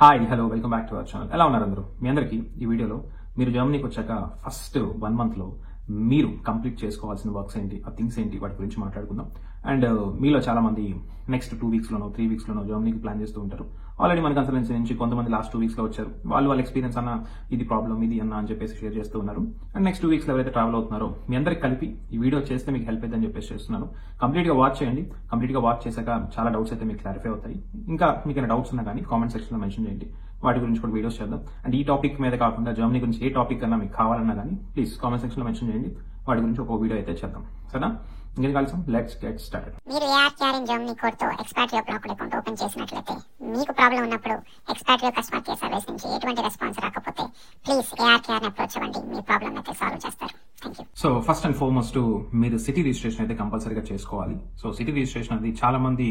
Hi hello welcome back to our channel. ఎలా ఉన్నారు అందరూ? మీ అందరికీ ఈ వీడియోలో మీరు జర్మనీకి వచ్చాక ఫస్ట్ 1 month లో మీరు కంప్లీట్ చేసుకోవాల్సిన వర్క్స్ ఏంటి, ఆ థింగ్స్ ఏంటి, వాటి గురించి మాట్లాడుకుందాం. అండ్ మీలో చాలా మంది నెక్స్ట్ 2 weeks లోనో 3 weeks లోనో జర్మనీకి ప్లాన్ చేస్తూ ఉంటారు. ఆల్రెడీ మన కన్సల్టెన్సీ నుంచి కొంతమంది లాస్ట్ 2 weeks లో వచ్చారు. వాళ్ళ ఎక్స్పీరియన్స్ అన్న ఇది ప్రాబ్లం ఇది అన్న అని చెప్పేసి షేర్ చేస్తూ ఉన్నారు. అండ్ నెక్స్ట్ 2 weeks లో ఎవరైతే ట్రావెల్ అవుతున్నారో మీ అందరికి కలిపి ఈ వీడియో చేస్తే మీకు హెల్ప్ అవుతుందని చెప్పేసి చేస్తున్నాను. కంప్లీట్ గా వాచ్ చేయండి. కంప్లీట్ గా వాచ్ చేశాక చాలా డౌట్స్ అయితే మీకు క్లారిఫై అవుతాయి. ఇంకా మీకు ఏమైనా డౌట్స్ ఉన్నా కానీ కామెంట్ సెక్షన్ లో మెన్షన్ చేయండి. వాటి గురించి కూడా వీడియోస్ చేద్దాం. అండ్ ఈ టాపిక్ మీద కాకుండా జర్మనీ గురించి ఏ టాపిక్ అన్నా మీకు కావాలన్నా కానీ ప్లీజ్ కామెంట్ సెక్షన్ లో మెన్షన్ చేయండి. వాటి గురించి ఒక వీడియో అయితే చేద్దాం. సరేనా? ఇంకేం కలిసాం, లెట్స్ గెట్ స్టార్టెడ్. మీరు ఏఆర్కేఆర్ ఇన్ జర్మనీ కోడ్ తో ఎక్స్పాట్రియో బ్లాక్ అకౌంట్ ఓపెన్ చేసినట్లయితే మీకు ప్రాబ్లం ఉన్నప్పుడు ఎక్స్పాట్రియో కస్టమర్ కేర్ సర్వీస్ నుంచి ఎటువంటి రెస్పాన్స్ రాకపోతే ప్లీజ్ ఏఆర్కేఆర్ ని అప్రోచ్ అవ్వండి. మీ ప్రాబ్లం అయితే సాల్వ్ చేస్తారు. Thank you. So first and foremost మీరు సిటీ రిజిస్ట్రేషన్ అయితే కంపల్సరీగా చేసుకోవాలి. సో సిటీ రిజిస్ట్రేషన్ అది చాలా మంది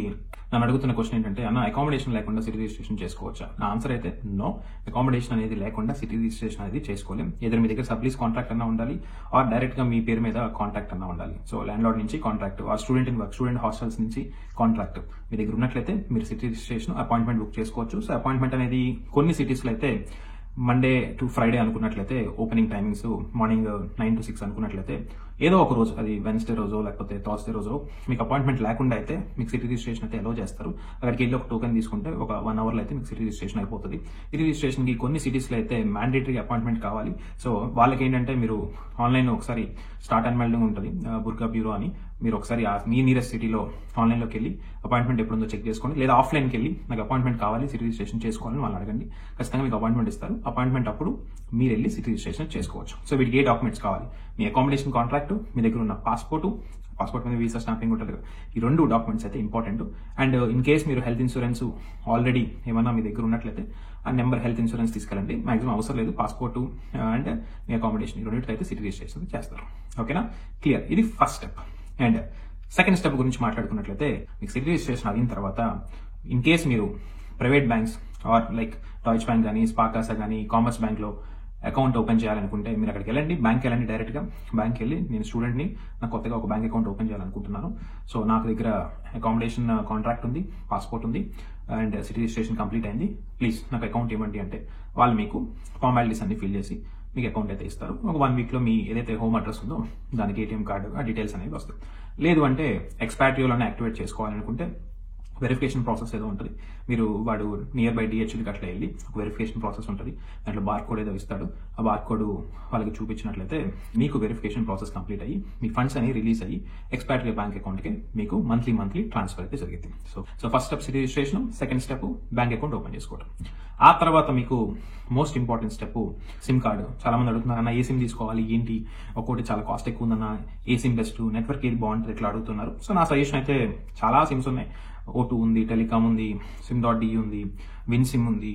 నన్ను అడుగుతున్న క్వశ్చన్ ఏంటంటే, అన్న అకామిడేషన్ లేకుండా సిటీ రిజిస్ట్రేషన్ చేసుకోవచ్చా? నా ఆన్సర్ అయితే నో. అకామిడేషన్ అనేది లేకుండా సిటీ రిజిస్ట్రేషన్ అనేది చేసుకోలేం. ఏదైనా మీ దగ్గర సబ్లీస్ కాంట్రాక్ట్ అన్నా ఉండాలి, ఆర్ డైరెక్ట్ గా మీ పేరు మీద కాంట్రాక్ట్ అన్నా ఉండాలి. సో ల్యాండ్ లార్డ్ నుంచి contract, or student in work, student hostels నుంచి కాంట్రాక్ట్ మీ దగ్గర ఉన్నట్లయితే మీరు సిటీ రిజిస్ట్రేషన్ అపాయింట్మెంట్ బుక్ చేసుకోవచ్చు. సో అపాయింట్మెంట్ అనేది కొన్ని సిటీస్ లో అయితే మండే టు ఫ్రైడే అనుకున్నట్లయితే ఓపెనింగ్ టైమింగ్స్ మార్నింగ్ 9 to 6 అనుకున్నట్లయితే ఏదో ఒక రోజు, అది వెన్స్డే రోజో లేకపోతే థర్స్డే రోజో మీకు అపాయింట్మెంట్ లేకుండా అయితే మీకు సిటీ రిజిస్ట్రేషన్ అయితే అలో చేస్తారు. అక్కడికి వెళ్ళి ఒక టోకెన్ తీసుకుంటే ఒక 1 hour లో అయితే మీకు సిటీ రిజిస్ట్రేషన్ అయిపోతుంది. సిటీ రిజిస్ట్రేషన్ కి కొన్ని సిటీస్ లో అయితే మ్యాండేటరీ అపాయింట్మెంట్ కావాలి. సో వాళ్ళకి ఏంటంటే మీరు ఆన్లైన్ ఒకసారి స్టార్ట్ అండ్ మెల్డింగ్ ఉంటుంది, బుర్గా బ్యూరో అని. మీరు ఒకసారి మీ నియరెస్ట్ సిటీలో ఆన్లైన్ లోకి వెళ్ళి అపాయింట్మెంట్ ఎప్పుడుందో చెక్ చేసుకోండి. లేదా ఆఫ్లైన్కి వెళ్ళి నాకు అపాయింట్మెంట్ కావాలి, సిటీ రిజిస్ట్రేషన్ చేసుకోవాలని వాళ్ళు అడగండి. ఖచ్చితంగా మీకు అపాయింట్మెంట్ ఇస్తారు. అపాయింట్మెంట్ అప్పుడు మీరు వెళ్ళి సిటీ రిజిస్ట్రేషన్ చేసుకోవచ్చు. సో వీటికి ఏ డాక్యుమెంట్స్ కావాలి? మీ అకామిడేషన్ కాంట్రాక్ట్, మీ దగ్గర ఉన్న పాస్పోర్ట్ మీద వీసా స్టాంపింగ్ ఉంటుంది కదా, ఈ 2 డాక్యుమెంట్స్ అయితే ఇంపార్టెంట్. అండ్ ఇన్ కేస్ మీరు హెల్త్ ఇన్సూరెన్స్ ఆల్రెడీ ఏమన్నా మీ దగ్గర ఉన్నట్లయితే ఆ నెంబర్ హెల్త్ ఇన్సూరెన్స్ తీసుకెళ్ళండి. మాక్సిమం అవసరం లేదు. పాస్పోర్ట్ అండ్ మీ అకామిడేషన్ ఈ 2 అయితే సిటీ రిజిస్ట్రేషన్ చేస్తారు. ఓకేనా? క్లియర్. ఇది first step. And second step గురించి మాట్లాడుకున్నట్లయితే, మీకు సిటీ రిజిస్ట్రేషన్ అయిన తర్వాత ఇన్ కేస్ మీరు private banks or like Deutsche bank కానీ, స్పార్కాసా కానీ, కామర్స్ బ్యాంక్ లో అకౌంట్ ఓపెన్ చేయాలనుకుంటే మీరు అక్కడికి వెళ్ళండి, బ్యాంక్ వెళ్ళండి. డైరెక్ట్ గా బ్యాంక్ వెళ్ళి, నేను స్టూడెంట్ ని, నాకు కొత్తగా ఒక బ్యాంక్ అకౌంట్ ఓపెన్ చేయాలనుకుంటున్నాను. సో నాకు దగ్గర అకామిడేషన్ కాంట్రాక్ట్ ఉంది, పాస్పోర్ట్ ఉంది, అండ్ సిటీ రిజిస్ట్రేషన్ కంప్లీట్ అయింది. ప్లీజ్ నాకు అకౌంట్ ఇవ్వండి అంటే వాళ్ళు మీకు ఫార్మాలిటీస్ అన్ని ఫిల్ చేసి మీకు అకౌంట్ అయితే ఇస్తారు. ఒక 1 week లో మీ ఏదైతే హోమ్ అడ్రస్ ఉందో దానికి ఏటీఎం కార్డు, ఆ డీటెయిల్స్ అనేవి వస్తాయి. లేదు అంటే ఎక్స్పాట్రియోలోనే యాక్టివేట్ చేసుకోవాలనుకుంటే వెరిఫికేషన్ ప్రాసెస్ ఏదో ఉంటుంది. మీరు వాడు నియర్ బై డిహెచ్ఎల్కి అట్లా వెళ్ళి ఒక వెరిఫికేషన్ ప్రాసెస్ ఉంటుంది. దాంట్లో బార్ కోడ్ ఏదో ఇస్తాడు. ఆ బార్ కోడ్ వాళ్ళకి చూపించినట్లయితే మీకు వెరిఫికేషన్ ప్రాసెస్ కంప్లీట్ అయ్యి మీ ఫండ్స్ అనేవి రిలీజ్ అయ్యి ఎక్స్పాట్రియో బ్యాంక్ అకౌంట్కి మీకు మంత్లీ ట్రాన్స్ఫర్ అయితే జరిగింది. So first step city registration, second step bank account open చేసుకోవడం. ఆ తర్వాత మీకు most important step SIM card. చాలా మంది అడుగుతున్నారు, అన్న ఏ సిమ్ తీసుకోవాలి ఏంటి, ఒక్కోటి చాలా కాస్ట్ ఎక్కువ ఉందన్న, ఏ సిమ్ బెస్ట్, నెట్వర్క్ ఏది బాగుంటుంది, ఇట్లా అడుగుతున్నారు. సో నా సజెషన్ అయితే చాలా సిమ్స్ ఉన్నాయి. O2 ఉంది, టెలికామ్ ఉంది, సిమ్.డి ఉంది, విన్ సిమ్ ఉంది,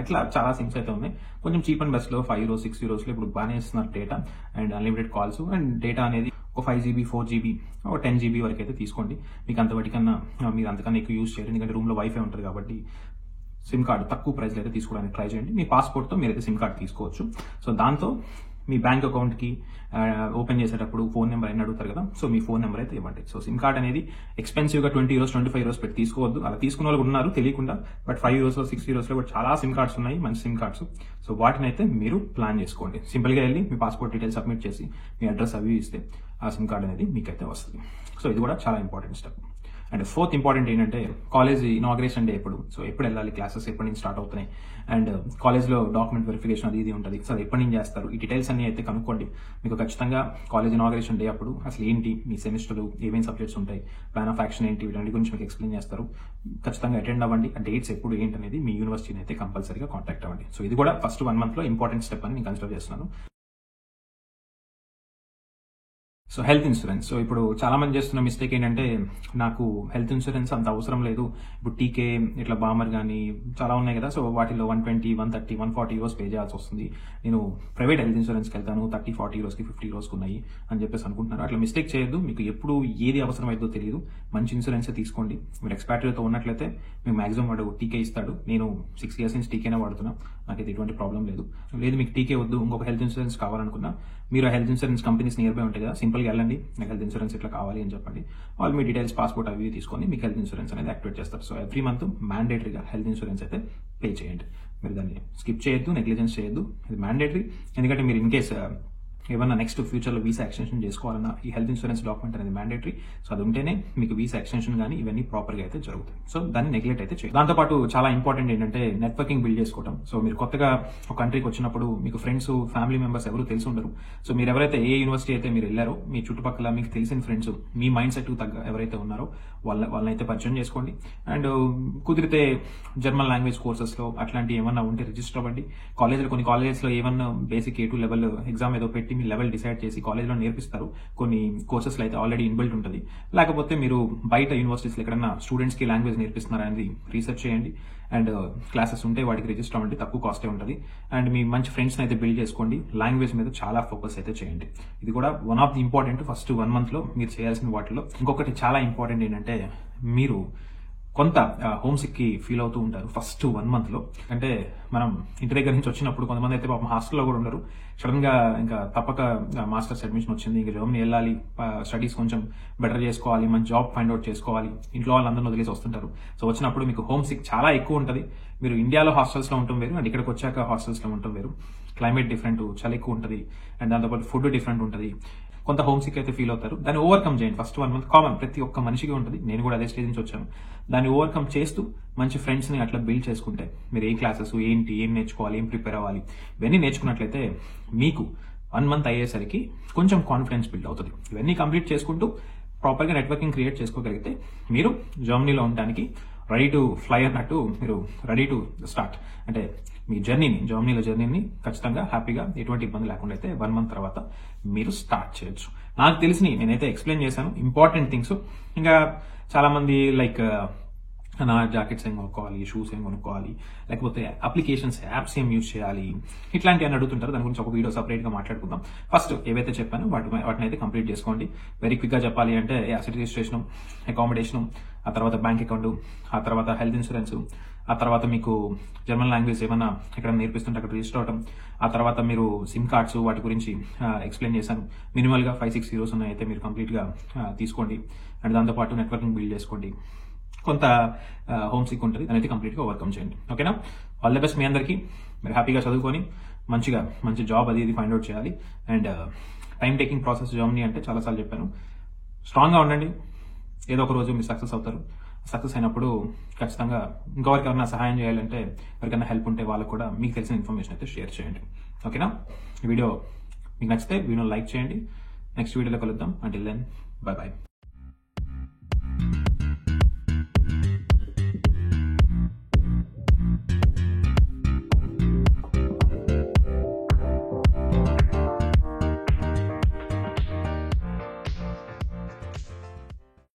ఇట్లా చాలా సిమ్స్ అయితే ఉన్నాయి. కొంచెం చీప్ అండ్ బెస్ట్ లో 5 euros 6 euros లో ఇప్పుడు బాగానే ఇస్తున్నారు data and unlimited calls. And data అనేది ఒక 5 GB 4 GB ఒక 10 GB వరకు అయితే తీసుకోండి. మీకు అంతవటికన్నా మీరు అంతకన్నా ఎక్కువ యూజ్ చేయరు, ఎందుకంటే రూమ్ లో వైఫై ఉంటుంది కాబట్టి. సిమ్ కార్డు తక్కువ ప్రైస్ అయితే తీసుకోవడానికి ట్రై చేయండి. మీ పాస్పోర్ట్ తో మీరైతే సిమ్ కార్డు తీసుకోవచ్చు. సో దాంతో మీ బ్యాంక్ అకౌంట్ కి ఓపెన్ చేసేటప్పుడు ఫోన్ నెంబర్ అయినా అడుగుతారు కదా, సో మీ ఫోన్ నెంబర్ అయితే ఇవ్వండి. సో సిమ్ కార్డ్ అనేది ఎక్స్పెన్సివ్ గా 20 euros 25 euros పెట్టి తీసుకోవద్దు. అలా తీసుకున్న వాళ్ళు ఉన్నారు తెలియకుండా. బట్ 5 euros 6 euros లో కూడా చాలా సిమ్ కార్డ్స్ ఉన్నాయి, మంచి సిమ్ కార్డ్స్. సో వాటిని అయితే మీరు ప్లాన్ చేసుకోండి. సింపుల్ గా వెళ్ళి మీ పాస్పోర్ట్ డీటెయిల్స్ సబ్మిట్ చేసి మీ అడ్రస్ అవి ఇస్తే ఆ సిమ్ కార్డ్ అనేది మీకైతే వస్తుంది. సో ఇది కూడా చాలా important step. And fourth important ఏంటంటే, కాలేజ్ ఇనాగ్రేషన్ డే ఎప్పుడు వెళ్ళాలి, క్లాసెస్ ఎప్పటి నుంచి స్టార్ట్ అవుతున్నాయి, అండ్ కాలేజ్ లో డాక్యుమెంట్ వెరిఫికేషన్ అది ఇది ఉంటుంది. సో ఎప్పటి నుంచి చేస్తారు, ఈ డీటెయిల్స్ అన్ని అయితే కనుక్కోండి. మీకు ఖచ్చితంగా కాలేజ్ ఇనాగ్రేషన్ డే అప్పుడు అసలు ఏంటి, మీ సెమిస్టర్ ఏమేమి సబ్జెక్ట్స్ ఉంటాయి, ప్లాన్ ఆఫ్ యాక్షన్ ఏంటి, వీటన్నిటి గురించి మీకు ఎక్స్ప్లెయిన్ చేస్తారు. ఖచ్చితంగా అటెండ్ అవ్వండి. ఆ డేట్స్ ఎప్పుడు ఏంటి అనేది మీ యూనివర్సిటీని అయితే కంపల్సరీగా కాంటాక్ట్ అవ్వండి. సో ఇది కూడా ఫస్ట్ 1 month లో ఇంపార్టెంట్ స్టెప్ అని నేను కన్సిడర్ చేస్తున్నాను. So health insurance. సో ఇప్పుడు చాలా మంది చేస్తున్న మిస్టేక్ ఏంటంటే, నాకు హెల్త్ ఇన్సూరెన్స్ అంత అవసరం లేదు, ఇప్పుడు టీకే ఇట్లా బామర్ కానీ చాలా ఉన్నాయి కదా, సో వాటిలో 120 130 140 euros పే చేయాల్సి వస్తుంది, నేను ప్రైవేట్ హెల్త్ ఇన్సూరెన్స్కి వెళ్తాను 30 40 euros 50 euros ఉన్నాయి అని చెప్పేసి అనుకుంటున్నారు. అట్లా మిస్టేక్ చేయొద్దు. మీకు ఎప్పుడు ఏది అవసరమైందో తెలియదు. మంచి ఇన్సూరెన్స్ తీసుకోండి. మీరు ఎక్స్పాట్రియోతో ఉన్నట్లయితే మీకు మాక్సిమం వాడు టీకే ఇస్తాడు. నేను 6 years నుంచి టీకేనే వాడుతున్నా, నాకైతే ఎటువంటి ప్రాబ్లం లేదు. మీకు టీకే వద్దు, ఇంకొక హెల్త్ ఇన్సూరెన్స్ కావాలనుకున్నా మీరు health insurance companies near by ఉంటాయి కదా, సింపుల్ సింపుల్గా వెళ్ళండి, నాకు హెల్త్ ఇన్సూరెన్స్ ఇట్లా కావాలి అని చెప్పండి. వాళ్ళు మీ డీటెయిల్స్, పాస్పోర్ట్ అవి తీసుకొని మీకు హెల్త్ ఇన్సూరెన్స్ అనేది యాక్టివేట్ చేస్తారు. సో ఎవ్రీ మంత్ మ్యాండేటరీగా హెల్త్ ఇన్సూరెన్స్ అయితే పే చేయండి. మీరు దాన్ని స్కిప్ చేయొద్దు, నెగ్లిజెన్స్ చేయొద్దు. ఇది మ్యాండేటరీ. ఎందుకంటే మీరు ఇన్ కేస్ ఏమన్నా నెక్స్ట్ ఫ్యూచర్లో వీసా ఎక్స్టెన్షన్ చేసుకోవాలన్నా ఈ హెల్త్ ఇన్సూరెన్స్ డాక్యుమెంట్ అనేది మ్యాండేటరీ. సో అది ఉంటేనే మీకు వీసా ఎక్స్టెన్షన్ కానీ ఇవన్నీ ప్రాపర్గా అయితే జరుగుతాయి. సో దాన్ని నెగ్లెక్ట్ అయితే చేయాలి. దాంతోపాటు చాలా ఇంపార్టెంట్ ఏంటంటే నెట్వర్కింగ్ బిల్డ్ చేసుకోవడం. సో మీరు కొత్తగా ఒక కంట్రీకి వచ్చినప్పుడు మీకు ఫ్రెండ్స్, ఫ్యామిలీ మెంబర్స్ ఎవరు తెలిసి ఉండరు. సో మీరు ఎవరైతే ఏ యూనివర్సిటీ అయితే మీరు వెళ్ళారో మీ చుట్టుపక్కల మీకు తెలిసిన ఫ్రెండ్స్, మీ మైండ్ సెట్ తగ్గ ఎవరైతే ఉన్నారో వాళ్ళనైతే పరిచయం చేసుకోండి. అండ్ కుదిరితే జర్మన్ లాంగ్వేజ్ కోర్సెస్లో అట్లాంటి ఏమన్నా ఉంటే రిజిస్టర్ అవ్వండి. కొన్ని కాలేజెస్లో ఏమన్నా బేసిక్ A2 లెవెల్ ఎగ్జామ్ ఏదో పెట్టి మీ లెవెల్ డిసైడ్ చేసి కాలేజ్లో నేర్పిస్తారు. కొన్ని కోర్సెస్లో అయితే ఆల్రెడీ ఇన్బిల్ట్ ఉంటుంది. లేకపోతే మీరు బయట యూనివర్సిటీస్లో ఎక్కడన్నా స్టూడెంట్స్కి లాంగ్వేజ్ నేర్పిస్తున్నారా అనేది రీసెర్చ్ చేయండి. అండ్ క్లాసెస్ ఉంటే వాటికి రిజిస్టర్ అవ్వండి, తక్కువ కాస్టే ఉంటుంది. అండ్ మీ మంచి ఫ్రెండ్స్ని అయితే బిల్డ్ చేసుకోండి. లాంగ్వేజ్ మీద చాలా ఫోకస్ అయితే చేయండి. ఇది కూడా one of the important first 1 monthలో మీరు చేయాల్సిన వాటిలో. ఇంకొకటి చాలా ఇంపార్టెంట్ ఏంటంటే మీరు కొంత హోమ్ సిక్ కి ఫీల్ అవుతూ ఉంటారు ఫస్ట్ 1 monthలో. అంటే మనం ఇంటి దగ్గర నుంచి వచ్చినప్పుడు కొంతమంది అయితే పాపం హాస్టల్లో కూడా ఉండరు. సడన్ గా ఇంకా తప్పక మాస్టర్స్ అడ్మిషన్ వచ్చింది, ఇంకా జర్మనీ వెళ్ళాలి, స్టడీస్ కొంచెం బెటర్ చేసుకోవాలి, మంచి జాబ్ ఫైండ్ అవుట్ చేసుకోవాలి, ఇంట్లో వాళ్ళందరినీ వదిలేసి వస్తుంటారు. సో వచ్చినప్పుడు మీకు హోమ్ సిక్ చాలా ఎక్కువ ఉంటుంది. మీరు ఇండియాలో హాస్టల్స్లో ఉండటం వేరు అండ్ ఇక్కడికి వచ్చాక హాస్టల్స్లో ఉండటం వేరు. క్లైమేట్ డిఫరెంట్, చాలా ఎక్కువ ఉంటుంది. అండ్ దాంతోపాటు ఫుడ్ డిఫరెంట్ ఉంటుంది. కొంత హోమ్ సిక్ అయితే ఫీల్ అవుతారు. దాన్ని ఓవర్కమ్ చేయండి. ఫస్ట్ 1 month కామన్, ప్రతి ఒక్క మనిషికి ఉంటుంది. నేను కూడా అదే స్టేజ్ నుంచి వచ్చాను. దాన్ని ఓవర్కమ్ చేస్తూ మంచి ఫ్రెండ్స్ని అట్లా బిల్డ్ చేసుకుంటే మీరు ఏ క్లాసెస్ ఏంటి, ఏం నేర్చుకోవాలి, ఏం ప్రిపేర్ అవ్వాలి, ఇవన్నీ నేర్చుకున్నట్లయితే మీకు 1 month అయ్యేసరికి కొంచెం కాన్ఫిడెన్స్ బిల్డ్ అవుతుంది. ఇవన్నీ కంప్లీట్ చేసుకుంటూ ప్రాపర్గా నెట్వర్కింగ్ క్రియేట్ చేసుకోగలిగితే మీరు జర్మనీలో ఉండడానికి రెడీ టు ఫ్లై అన్నట్టు, మీరు రెడీ టు స్టార్ట్. అంటే మీ జర్మనీలో జర్నీని ఖచ్చితంగా హ్యాపీగా ఎటువంటి ఇబ్బంది లేకుండా అయితే 1 month తర్వాత మీరు స్టార్ట్ చేయొచ్చు. నాకు తెలిసినవి నేనైతే ఎక్స్ప్లెయిన్ చేశాను, ఇంపార్టెంట్ థింగ్స్. ఇంకా చాలా మంది లైక్ నా జాకెట్స్ ఏం కొనుక్కోవాలి, షూస్ ఏం కొనుక్కోవాలి, లేకపోతే అప్లికేషన్స్, యాప్స్ ఏం యూజ్ చేయాలి, ఇట్లాంటివి అని అడుగుతుంటారు. దాని గురించి ఒక వీడియో సపరేట్ గా మాట్లాడుకుందాం. ఫస్ట్ ఏవైతే చెప్పానో వాటిని అయితే కంప్లీట్ చేసుకోండి. వెరీ క్విక్ గా చెప్పాలి అంటే అసెట్ రిజిస్ట్రేషన్, అకామిడేషన్, ఆ తర్వాత బ్యాంక్ అకౌంట్, ఆ తర్వాత హెల్త్ ఇన్సూరెన్స్, ఆ తర్వాత మీకు జర్మన్ లాంగ్వేజ్ ఏమన్నా ఎక్కడ నేర్పిస్తుంటే అక్కడ రిజిస్టర్ అవడం, ఆ తర్వాత మీరు సిమ్ కార్డ్స్ వాటి గురించి ఎక్స్ప్లెయిన్ చేశాను. మినిమల్ గా 5-6 years ఉన్నాయి అయితే మీరు కంప్లీట్ గా తీసుకోండి. అండ్ దాంతోపాటు నెట్వర్కింగ్ బిల్డ్ చేసుకోండి. కొంత హోమ్ సిక్ ఉంటుంది, దాని అయితే కంప్లీట్ గా ఓవర్కమ్ చేయండి. ఓకేనా? ఆల్ ది బెస్ట్ మీ అందరికీ. మీరు హ్యాపీగా చదువుకొని మంచి జాబ్ అది ఇది ఫైండ్ అవుట్ చేయాలి. And time taking process Germany అంటే చాలాసార్లు చెప్పాను. స్ట్రాంగ్ గా ఉండండి, ఏదో ఒక రోజు మీరు సక్సెస్ అవుతారు. సక్సెస్ అయినప్పుడు ఖచ్చితంగా ఇంకొకరికి ఎవరైనా సహాయం చేయాలంటే, ఎవరికైనా హెల్ప్ ఉంటే వాళ్ళకు కూడా మీకు తెలిసిన ఇన్ఫర్మేషన్ అయితే షేర్ చేయండి. ఓకేనా? ఈ వీడియో మీకు నచ్చితే వీడియో లైక్ చేయండి. నెక్స్ట్ వీడియోలో కలుద్దాం. Until then, bye by.